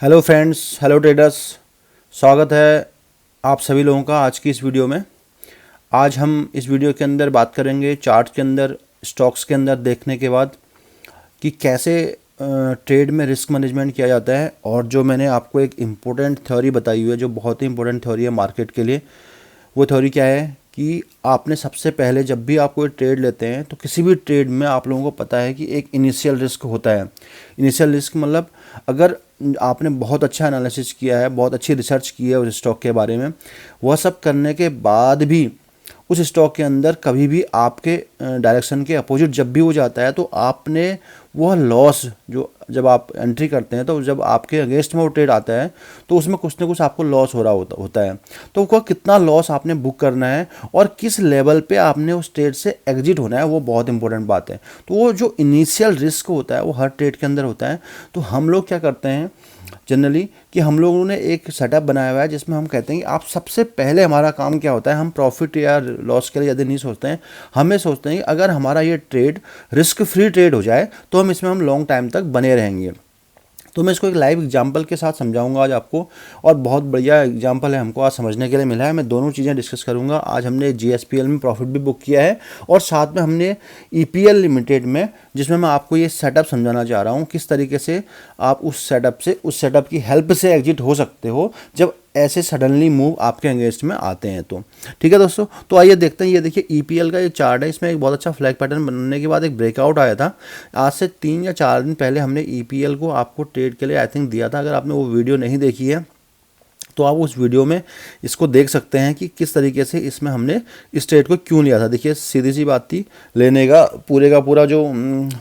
Hello friends, hello traders. स्वागत है आप सभी लोगों का आज की इस वीडियो में। आज हम इस वीडियो के अंदर बात करेंगे चार्ट के अंदर, स्टॉक्स के अंदर देखने के बाद कि कैसे ट्रेड में रिस्क मैनेजमेंट किया जाता है। और जो मैंने आपको एक इम्पोर्टेंट थ्योरी बताई हुई है, जो बहुत ही इंपॉर्टेंट थ्योरी है मार्केट के लिए, वो थ्योरी क्या है कि आपने सबसे पहले जब भी आप कोई ट्रेड लेते हैं तो किसी भी ट्रेड में आप लोगों को पता है कि एक इनिशियल रिस्क होता है। इनिशियल रिस्क मतलब अगर आपने बहुत अच्छा एनालिसिस किया है, बहुत अच्छी रिसर्च की है उस स्टॉक के बारे में, वह सब करने के बाद भी उस स्टॉक के अंदर कभी भी आपके डायरेक्शन के अपोजिट जब भी वो जाता है तो आपने वह लॉस, जो जब आप एंट्री करते हैं तो जब आपके अगेंस्ट में वो ट्रेड आता है तो उसमें कुछ ना कुछ आपको लॉस हो रहा होता है। तो वो कितना लॉस आपने बुक करना है और किस लेवल पे आपने उस ट्रेड से एग्जिट होना है, वो बहुत इंपॉर्टेंट बात है। तो वो जो इनिशियल रिस्क होता है वो हर ट्रेड के अंदर होता है। तो हम लोग क्या करते हैं जनरली कि हम लोगों ने एक सेटअप बनाया हुआ है जिसमें हम कहते हैं कि आप सबसे पहले, हमारा काम क्या होता है, हम प्रॉफिट या लॉस के लिए ज़्यादा नहीं सोचते हैं। हमें सोचते हैं कि अगर हमारा ये ट्रेड रिस्क फ्री ट्रेड हो जाए तो हम इसमें लॉन्ग टाइम तक बने रहेंगे। तो मैं इसको एक लाइव एग्जांपल के साथ समझाऊंगा आज आपको, और बहुत बढ़िया एग्जांपल है, हमको आज समझने के लिए मिला है। मैं दोनों चीज़ें डिस्कस करूंगा। आज हमने जीएसपीएल में प्रॉफिट भी बुक किया है और साथ में हमने ईपीएल लिमिटेड में, जिसमें मैं आपको ये सेटअप समझाना चाह रहा हूँ किस तरीके से आप उस सेटअप की हेल्प से एग्जिट हो सकते हो जब ऐसे सडनली मूव आपके अगेंस्ट में आते हैं। तो ठीक है दोस्तों, तो आइए देखते हैं। ये देखिए ईपीएल का ये चार्ट है, इसमें एक बहुत अच्छा फ्लैग पैटर्न बनने के बाद एक ब्रेकआउट आया था। आज से 3 या 4 दिन पहले हमने ईपीएल को आपको ट्रेड के लिए आई थिंक दिया था। अगर आपने वो वीडियो नहीं देखी है तो आप उस वीडियो में इसको देख सकते हैं कि किस तरीके से इसमें हमने इस ट्रेड को क्यों लिया था। देखिए सीधी सी बात थी, लेने का पूरा जो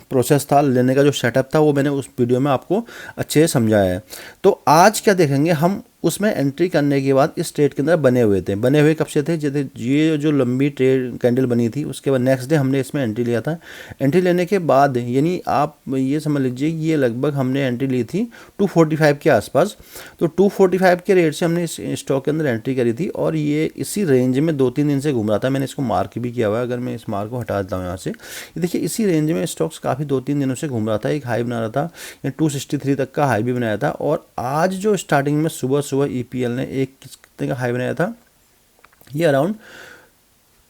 प्रोसेस था, लेने का जो सेटअप था, वो मैंने उस वीडियो में आपको अच्छे से समझाया है। तो आज क्या देखेंगे हम, उसमें एंट्री करने के बाद इस ट्रेड के अंदर बने हुए कब से थे, जैसे ये जो लंबी ट्रेड कैंडल बनी थी उसके बाद नेक्स्ट डे हमने इसमें एंट्री लिया था। एंट्री लेने के बाद यानी आप ये समझ लीजिए ये लगभग हमने एंट्री ली थी 245 के आसपास। तो 245 के रेट से हमने इस स्टॉक के अंदर एंट्री करी थी और ये इसी रेंज में 2-3 दिन से घूम रहा था। मैंने इसको मार्क भी किया हुआ है, अगर मैं इस मार्क को हटा देता हूँ यहाँ से, ये देखिए इसी रेंज में स्टॉक्स काफ़ी 2-3 दिनों से घूम रहा था। एक हाई बना रहा था, 263 तक का हाई भी बनाया था। और आज जो स्टार्टिंग में सुबह ईपीएल ने एक कितने का हाई बनाया था, ये अराउंड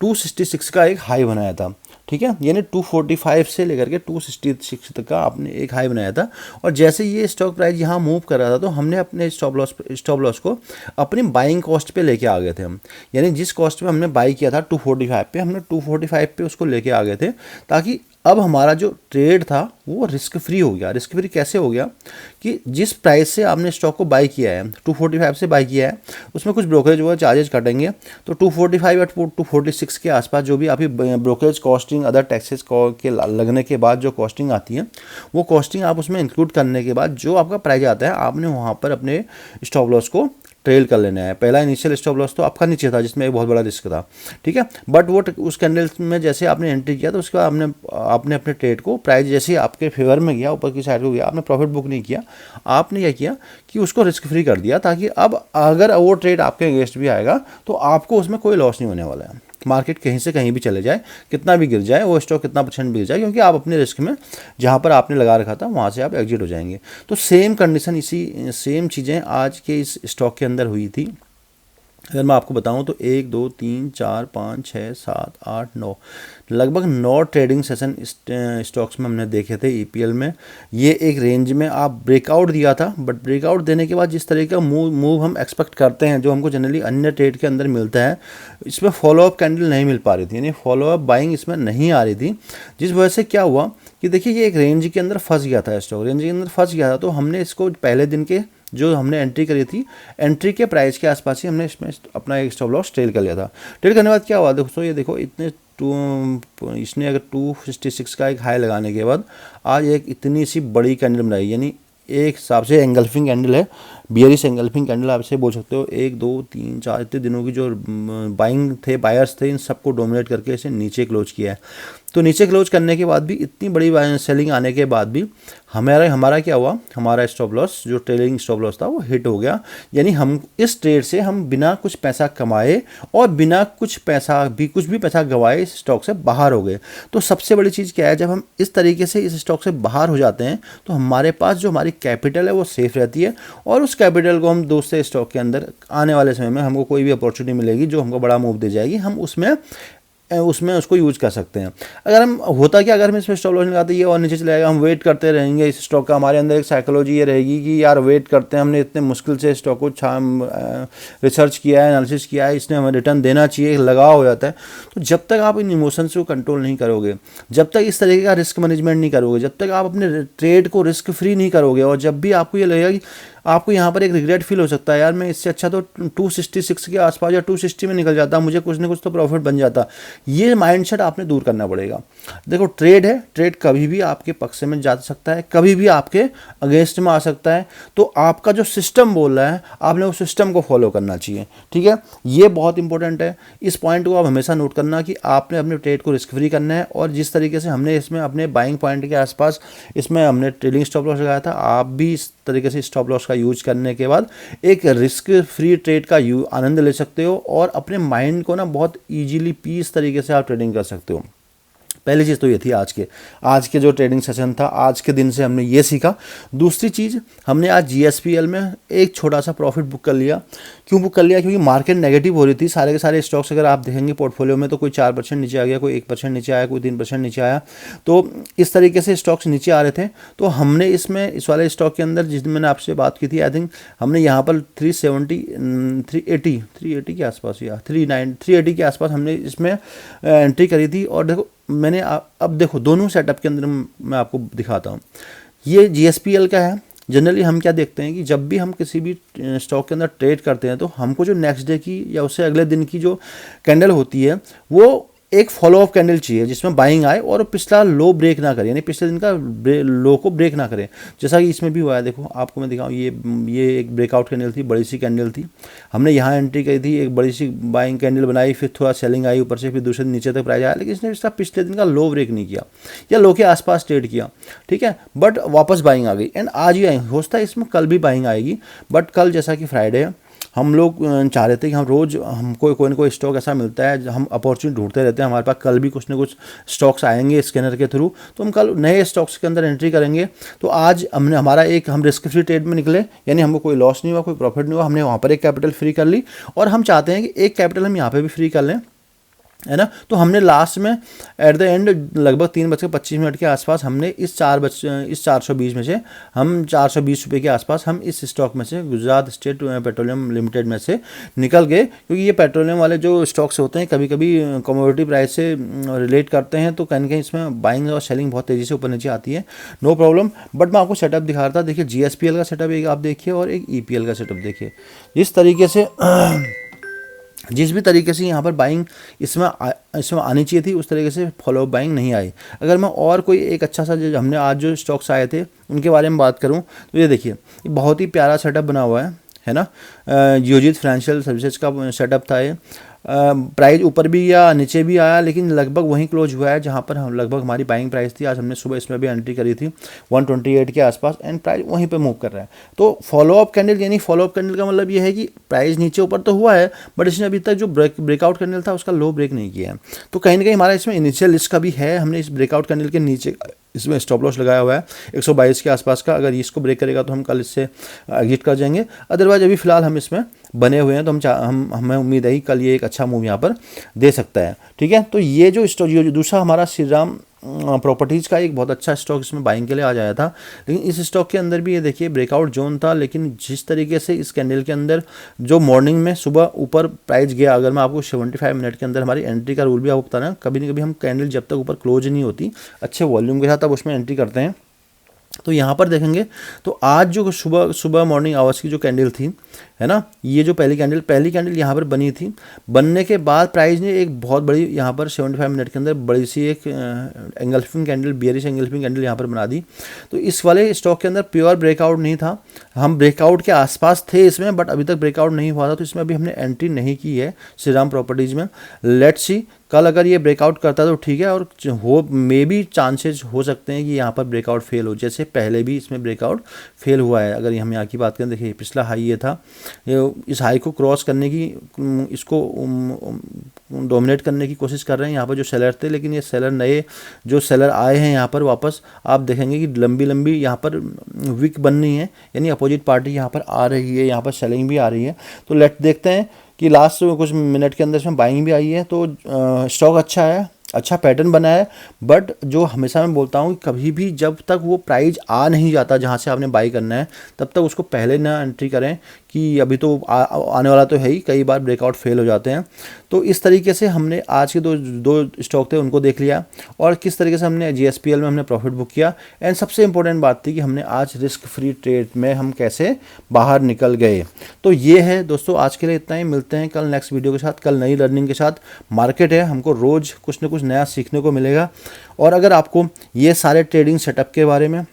266 का एक हाई बनाया था। ठीक है, यानी 245 से लेकर के 266 तक का आपने एक हाई बनाया था। और जैसे ये स्टॉक प्राइस यहाँ मूव कर रहा था तो हमने अपने स्टॉप लॉस को अपनी बाइंग कॉस्ट पे लेके आ गए थे हम। यानी जिस कॉस्ट पे हमने बाई किया था 245 पे, हमने 245 पे उसको लेके आ गए थे, ताकि अब हमारा जो ट्रेड था वो रिस्क फ्री हो गया। रिस्क फ्री कैसे हो गया कि जिस प्राइस से आपने स्टॉक को बाई किया है, 245 से बाई किया है, उसमें कुछ ब्रोकरेज वो चार्जेस कटेंगे। तो 245 या 246 के आसपास जो भी आपकी ब्रोकरेज कॉस्टिंग, अदर टैक्सेस के लगने के बाद जो कॉस्टिंग आती है, वो कॉस्टिंग आप उसमें इंक्लूड करने के बाद जो आपका प्राइस आता है, आपने वहाँ पर अपने स्टॉप लॉस को ट्रेल कर लेना है। पहला इनिशियल स्टॉप लॉस तो आपका नीचे था जिसमें एक बहुत बड़ा रिस्क था। ठीक है, बट वो उस कैंडल में जैसे आपने एंट्री किया तो उसके बाद आपने अपने ट्रेड को, प्राइस जैसे आपके फेवर में गया, ऊपर की साइड को गया, आपने प्रॉफिट बुक नहीं किया। आपने क्या किया कि उसको रिस्क फ्री कर दिया, ताकि अब अगर वो ट्रेड आपके अगेंस्ट भी आएगा तो आपको उसमें कोई लॉस नहीं होने वाला है। मार्केट कहीं से कहीं भी चले जाए, कितना भी गिर जाए, वो स्टॉक कितना % भी गिर जाए, क्योंकि आप अपने रिस्क में जहाँ पर आपने लगा रखा था वहाँ से आप एग्जिट हो जाएंगे। तो सेम कंडीशन, सेम चीज़ें आज के इस स्टॉक के अंदर हुई थी। अगर मैं आपको बताऊं तो 1 2 3 4 5 6 7 8 9, लगभग 9 ट्रेडिंग सेशन स्टॉक्स में हमने देखे थे ईपीएल में। ये एक रेंज में आप ब्रेकआउट दिया था, बट ब्रेकआउट देने के बाद जिस तरीके का मूव हम एक्सपेक्ट करते हैं, जो हमको जनरली अन्य ट्रेड के अंदर मिलता है, इसमें फॉलोअप कैंडल नहीं मिल पा रही थी, यानी फॉलोअप बाइंग इसमें नहीं आ रही थी। जिस वजह से क्या हुआ कि देखिए ये एक रेंज के अंदर फंस गया था, स्टॉक रेंज के अंदर फंस गया था। तो हमने इसको पहले दिन के जो हमने एंट्री करी थी, एंट्री के प्राइस के आसपास ही हमने इसमें अपना एक स्टॉप लॉस ट्रेल कर लिया था। ट्रेल करने के बाद क्या हुआ दोस्तों, ये देखो इसने अगर 266 का एक हाई लगाने के बाद आज एक इतनी सी बड़ी कैंडल बनाई, यानी एक हिसाब से एंगल्फिंग कैंडल है, बियरिश एंगल्फिंग कैंडल आप इसे बोल सकते हो। 1 2 3 4 इतने दिनों की जो बाइंग थे, बायर्स थे, इन सबको डोमिनेट करके इसे नीचे क्लोज किया है। तो नीचे क्लोज करने के बाद भी इतनी बड़ी सेलिंग आने के बाद भी हमारा क्या हुआ, हमारा स्टॉप लॉस जो ट्रेलिंग स्टॉप लॉस था वो हिट हो गया। यानी हम इस ट्रेड से हम बिना कुछ पैसा कमाए और बिना कुछ भी पैसा गवाए इस स्टॉक से बाहर हो गए। तो सबसे बड़ी चीज़ क्या है, जब हम इस तरीके से इस स्टॉक से बाहर हो जाते हैं तो हमारे पास जो हमारी कैपिटल है वो सेफ रहती है, और उस कैपिटल को हम दूसरे स्टॉक के अंदर आने वाले समय में हमको कोई भी अपॉर्चुनिटी मिलेगी जो हमको बड़ा मूव दे जाएगी, हम उसमें उसको यूज कर सकते हैं। अगर हम इसमें स्टॉप लॉस लगाते ये और नीचे चले जाएगा, हम वेट करते रहेंगे इस स्टॉक का, हमारे अंदर एक साइकोलॉजी ये रहेगी कि यार वेट करते हैं, हमने इतने मुश्किल से स्टॉक को रिसर्च किया है, एनालिसिस किया है, इसने हमें रिटर्न देना चाहिए, लगाव हो जाता है। तो जब तक आप इन इमोशंस को कंट्रोल नहीं करोगे, जब तक इस तरीके का रिस्क मैनेजमेंट नहीं करोगे, जब तक आप अपने ट्रेड को रिस्क फ्री नहीं करोगे, और जब भी आपको ये लगेगा कि आपको यहाँ पर एक रिग्रेट फील हो सकता है, यार मैं इससे अच्छा तो 266 के आसपास या 260 में निकल जाता, मुझे कुछ ना कुछ तो प्रॉफिट बन जाता, ये माइंडसेट आपने दूर करना पड़ेगा। देखो ट्रेड है, ट्रेड कभी भी आपके पक्ष में जा सकता है, कभी भी आपके अगेंस्ट में आ सकता है। तो आपका जो सिस्टम बोल रहा है, आपने उस सिस्टम को फॉलो करना चाहिए, ठीक है। ये बहुत इंपॉर्टेंट है, इस पॉइंट को आप हमेशा नोट करना कि आपने अपने ट्रेड को रिस्क फ्री करना है। और जिस तरीके से हमने इसमें अपने बाइंग पॉइंट के आसपास इसमें हमने ट्रेलिंग स्टॉप लॉस लगाया था, आप भी इस तरीके से स्टॉप लॉस का यूज करने के बाद एक रिस्क फ्री ट्रेड का आनंद ले सकते हो, और अपने माइंड को ना बहुत ईजीली पीस तरीके से आप ट्रेडिंग कर सकते हो। पहली चीज़ तो ये थी आज के जो ट्रेडिंग सेशन था, आज के दिन से हमने ये सीखा। दूसरी चीज़, हमने आज GSPL में एक छोटा सा प्रॉफिट बुक कर लिया। क्यों बुक कर लिया? क्योंकि मार्केट नेगेटिव हो रही थी, सारे के सारे स्टॉक्स अगर आप देखेंगे पोर्टफोलियो में तो कोई 4% नीचे आ गया, कोई 1% नीचे आया, कोई 3% नीचे आया। तो इस तरीके से स्टॉक्स नीचे आ रहे थे। तो हमने इस वाले स्टॉक के अंदर, जिस दिन मैंने आपसे बात की थी, आई थिंक हमने यहाँ पर 380 के आसपास या 380 के आसपास हमने इसमें एंट्री करी थी। और देखो मैंने अब देखो दोनों सेटअप के अंदर मैं आपको दिखाता हूँ। ये GSPL का है। जनरली हम क्या देखते हैं कि जब भी हम किसी भी स्टॉक के अंदर ट्रेड करते हैं तो हमको जो नेक्स्ट डे की या उससे अगले दिन की जो कैंडल होती है वो एक फॉलो अप कैंडल चाहिए जिसमें बाइंग आए और पिछला लो ब्रेक ना करे, यानी पिछले दिन का लो को ब्रेक ना करे, जैसा कि इसमें भी हुआ है। देखो आपको मैं दिखाऊं, ये एक ब्रेकआउट कैंडल थी, बड़ी सी कैंडल थी, हमने यहाँ एंट्री करी थी, एक बड़ी सी बाइंग कैंडल बनाई, फिर थोड़ा सेलिंग आई ऊपर से, फिर दूसरे दिन नीचे तक प्राइस आया, लेकिन इसने इसका पिछले दिन का लो ब्रेक नहीं किया या लो के आसपास ट्रेड किया, ठीक है, बट वापस बाइंग आ गई। एंड आज ही आई, हो सकता है इसमें कल भी बाइंग आएगी, बट कल जैसा कि फ्राइडे है, हम लोग चाह रहे थे कि हम रोज़ हमको कोई ना कोई स्टॉक ऐसा मिलता है, हम अपॉर्चुनिटी ढूंढते रहते हैं, हमारे पास कल भी कुछ ना कुछ स्टॉक्स आएंगे स्कैनर के थ्रू, तो हम कल नए स्टॉक्स के अंदर एंट्री करेंगे। तो आज हम रिस्क फ्री ट्रेड में निकले, यानी हमको कोई लॉस नहीं हुआ, कोई प्रॉफिट नहीं हुआ, हमने वहाँ पर एक कैपिटल फ्री कर ली, और हम चाहते हैं कि एक कैपिटल हम यहाँ पर भी फ्री कर लें, है ना। तो हमने लास्ट में एट द एंड लगभग 3:25 के आसपास हमने इस 420 में से हम 420 रुपये के आसपास हम इस स्टॉक में से गुजरात स्टेट पेट्रोलियम लिमिटेड में से निकल गए, क्योंकि ये पेट्रोलियम वाले जो स्टॉक्स होते हैं कभी कभी कमोडिटी प्राइस से रिलेट करते हैं, तो कहीं ना कहीं इसमें बाइंग और सेलिंग बहुत तेज़ी से ऊपर नीचे आती है, नो प्रॉब्लम। बट मैं आपको सेटअप दिखा रहा था, देखिए GSPL का सेटअप एक आप देखिए और एक EPL का सेटअप देखिए। जिस भी तरीके से यहाँ पर बाइंग इसमें आनी चाहिए थी उस तरीके से फॉलो बाइंग नहीं आई। अगर मैं और कोई एक अच्छा सा जो हमने आज जो स्टॉक्स आए थे उनके बारे में बात करूँ तो ये देखिए, ये बहुत ही प्यारा सेटअप बना हुआ है ना। जियोजीत फाइनेंशियल सर्विसेज का सेटअप था ये। प्राइस ऊपर भी या नीचे भी आया, लेकिन लगभग वहीं क्लोज हुआ है जहां पर हम लगभग हमारी बाइंग प्राइस थी। आज हमने सुबह इसमें भी एंट्री करी थी 128 के आसपास, एंड प्राइस वहीं पे मूव कर रहा है। तो फॉलो अप कैंडल, यानी फॉलो अप कैंडल का मतलब ये है कि प्राइस नीचे ऊपर तो हुआ है, बट इसने अभी तक जो ब्रेकआउट कैंडल था उसका लो ब्रेक नहीं किया है। तो कहीं ना कहीं हमारा इसमें इनिशियल रिस्क का भी है, हमने इस ब्रेकआउट कैंडल के नीचे इसमें स्टॉप लॉस लगाया हुआ है 122 के आसपास का। अगर इसको ब्रेक करेगा तो हम कल इससे एग्जिट कर जाएंगे, अदरवाइज अभी फिलहाल हम इसमें बने हुए हैं। तो हमें उम्मीद है कि कल ये एक अच्छा मूव यहाँ पर दे सकता है, ठीक है। तो ये जो स्टॉक, दूसरा हमारा श्रीराम प्रॉपर्टीज़ का एक बहुत अच्छा स्टॉक इसमें बाइंग के लिए आ जाया था, लेकिन इस स्टॉक के अंदर भी ये देखिए ब्रेकआउट जोन था, लेकिन जिस तरीके से इस कैंडल के अंदर जो मॉर्निंग में सुबह ऊपर प्राइस गया, अगर मैं आपको 75 मिनट के अंदर हमारी एंट्री का रूल भी आपको बता रहा हूँ, कभी ना कभी हम कैंडल जब तक ऊपर क्लोज नहीं होती अच्छे वॉल्यूम के साथ तब उसमें एंट्री करते हैं। तो यहाँ पर देखेंगे तो आज जो सुबह मॉर्निंग आवर्स की जो कैंडल थी है ना। ये जो पहली कैंडल यहाँ पर बनी थी, बनने के बाद प्राइस ने एक बहुत बड़ी यहाँ पर 75 मिनट के अंदर बड़ी सी एक engulfing candle, bearish engulfing candle यहाँ पर बना दी। तो इस वाले स्टॉक के अंदर प्योर ब्रेकआउट नहीं था, हम ब्रेकआउट के आसपास थे इसमें, बट अभी तक ब्रेकआउट नहीं हुआ था, तो इसमें अभी हमने एंट्री नहीं की है श्रीराम प्रॉपर्टीज़ में। लेट्स सी कल अगर ये ब्रेकआउट करता है तो ठीक है, और हो मे बी चांसेस हो सकते हैं कि यहाँ पर ब्रेकआउट फेल हो, जैसे पहले भी इसमें ब्रेकआउट फेल हुआ है। अगर हम यहाँ की बात करें, देखिए पिछला हाई ये था, इस हाई को क्रॉस करने की, इसको डोमिनेट करने की कोशिश कर रहे हैं यहाँ पर जो सेलर थे, लेकिन ये सेलर नए जो सेलर आए हैं यहाँ पर वापस, आप देखेंगे कि लंबी लंबी यहाँ पर विक बननी है, यानी अपोजिट पार्टी यहाँ पर आ रही है, यहाँ पर सेलिंग भी आ रही है। तो लेट देखते हैं कि लास्ट कुछ मिनट के अंदर इसमें बाइंग भी आई है, तो स्टॉक अच्छा है, अच्छा पैटर्न बना है। बट जो हमेशा मैं बोलता हूँ, कभी भी जब तक वो प्राइस आ नहीं जाता जहाँ से आपने बाई करना है, तब तक उसको पहले ना एंट्री करें कि अभी तो आने वाला तो है ही, कई बार ब्रेकआउट फेल हो जाते हैं। तो इस तरीके से हमने आज के दो स्टॉक थे उनको देख लिया, और किस तरीके से हमने GSPL में हमने प्रॉफिट बुक किया। एंड सबसे इंपॉर्टेंट बात थी कि हमने आज रिस्क फ्री ट्रेड में हम कैसे बाहर निकल गए। तो ये है दोस्तों, आज के लिए इतना ही। मिलते हैं कल नेक्स्ट वीडियो के साथ, कल नई लर्निंग के साथ। मार्केट है, हमको रोज़ कुछ ना कुछ नया सीखने को मिलेगा। और अगर आपको ये सारे ट्रेडिंग सेटअप के बारे में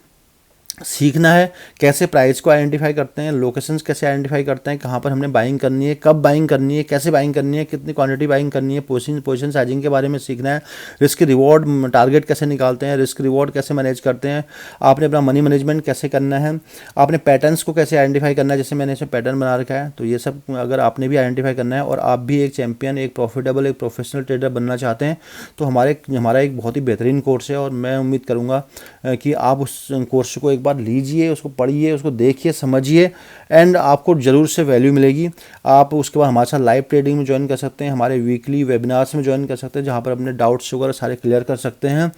सीखना है, कैसे प्राइस को आइडेंटिफाई करते हैं, लोकेशंस कैसे आइडेंटिफाई करते हैं, कहाँ पर हमने बाइंग करनी है, कब बाइंग करनी है, कैसे बाइंग करनी है, कितनी क्वांटिटी बाइंग करनी है, पोजीशन साइजिंग के बारे में सीखना है, रिस्क रिवॉर्ड टारगेट कैसे निकालते हैं, रिस्क रिवॉर्ड कैसे मैनेज करते हैं, आपने अपना मनी मैनेजमेंट कैसे करना है, आपने पैटर्न्स को कैसे आइडेंटिफाई करना है, जैसे मैंने इसमें पैटर्न बना रखा है। तो ये सब अगर आपने भी आइडेंटिफाई करना है और आप भी एक चैम्पियन, एक प्रॉफिटेबल, एक प्रोफेशनल ट्रेडर बनना चाहते हैं, तो हमारा एक बहुत ही बेहतरीन कोर्स है, और मैं उम्मीद करूँगा कि आप उस कोर्स को एक बार लीजिए, उसको पढ़िए, उसको देखिए, समझिए, एंड आपको ज़रूर से वैल्यू मिलेगी। आप उसके बाद हमारे साथ लाइव ट्रेडिंग में ज्वाइन कर सकते हैं, हमारे वीकली वेबिनार्स में ज्वाइन कर सकते हैं, जहाँ पर अपने डाउट्स वगैरह सारे क्लियर कर सकते हैं।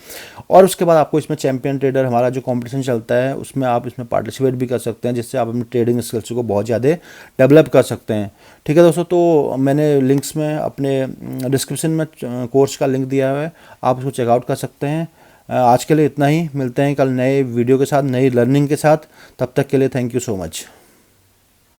और उसके बाद आपको इसमें चैम्पियन ट्रेडर हमारा जो कॉम्पिटिशन चलता है, उसमें आप इसमें पार्टिसिपेट भी कर सकते हैं, जिससे आप अपनी ट्रेडिंग स्किल्स को बहुत ज़्यादा डेवलप कर सकते हैं। ठीक है दोस्तों, तो मैंने लिंक्स में अपने डिस्क्रिप्शन में कोर्स का लिंक दिया हुआ है, आप उसको चेकआउट कर सकते हैं। आज के लिए इतना ही, मिलते हैं कल नए वीडियो के साथ, नई लर्निंग के साथ। तब तक के लिए थैंक यू सो मच।